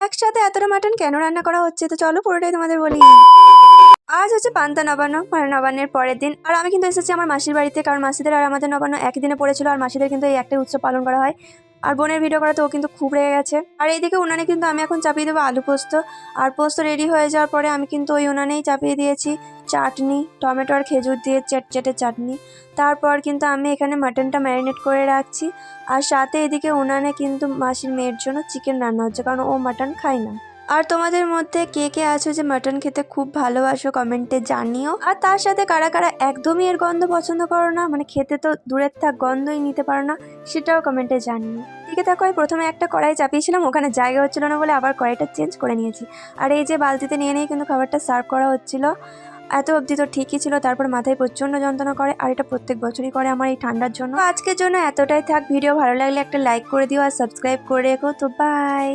একসাথে এতটা মাটন কেন রান্না করা হচ্ছে তো চলো পুরোটাই তোমাদের বলি। আজ হচ্ছে পান্তা নবান্ন, মানে নবান্নের পরের দিন। আর আমি কিন্তু এসেছি আমার মাসির বাড়িতে, কারণ মাসিদের আর আমাদের নবান্ন একই দিনে পড়েছিল। আর মাসিদের কিন্তু এই একটাই উৎসব পালন করা হয়। আর বোনের ভিডিও করাতে ও কিন্তু খুব রেগে গেছে। আর এইদিকে উনানে কিন্তু আমি এখন চাপিয়ে দেবো আলু পোস্ত। আর পোস্ত রেডি হয়ে যাওয়ার পরে আমি কিন্তু ওই উনানেই চাপিয়ে দিয়েছি চাটনি, টমেটো আর খেজুর দিয়ে চেটচেটে চাটনি। তারপর কিন্তু আমি এখানে মাটনটা ম্যারিনেট করে রাখছি। আর সাথে এদিকে উনানে কিন্তু মাসির মেয়ের জন্য চিকেন রান্না হচ্ছে, কারণ ও মাটন খায় না। আর তোমাদের মধ্যে কে কে আছো যে মাটন খেতে খুব ভালোবাসো কমেন্টে জানিও। আর তার সাথে কারা কারা একদমই এর গন্ধ পছন্দ করো না, মানে খেতে তো দূরের থাক গন্ধই নিতে পারো না, সেটাও কমেন্টে জানিও। ঠিক আছে, দেখো প্রথমে একটা কড়াই চাপিয়েছিলাম, ওখানে জায়গা হচ্ছিল না বলে আবার কড়াইটা চেঞ্জ করে নিয়েছি। আর এই যে বালতিতে নিয়ে নিয়ে কিন্তু খাবারটা সার্ভ করা হচ্ছিল। এত অবধি তো ঠিকই ছিল, তারপর মাথায় প্রচন্ড যন্ত্রণা করে। আর এটা প্রত্যেক বছরই করে আমার এই ঠান্ডার জন্য। আজকের জন্য এতটাই থাক। ভিডিও ভালো লাগলে একটা লাইক করে দিও আর সাবস্ক্রাইব করে রেখো। তো বাই।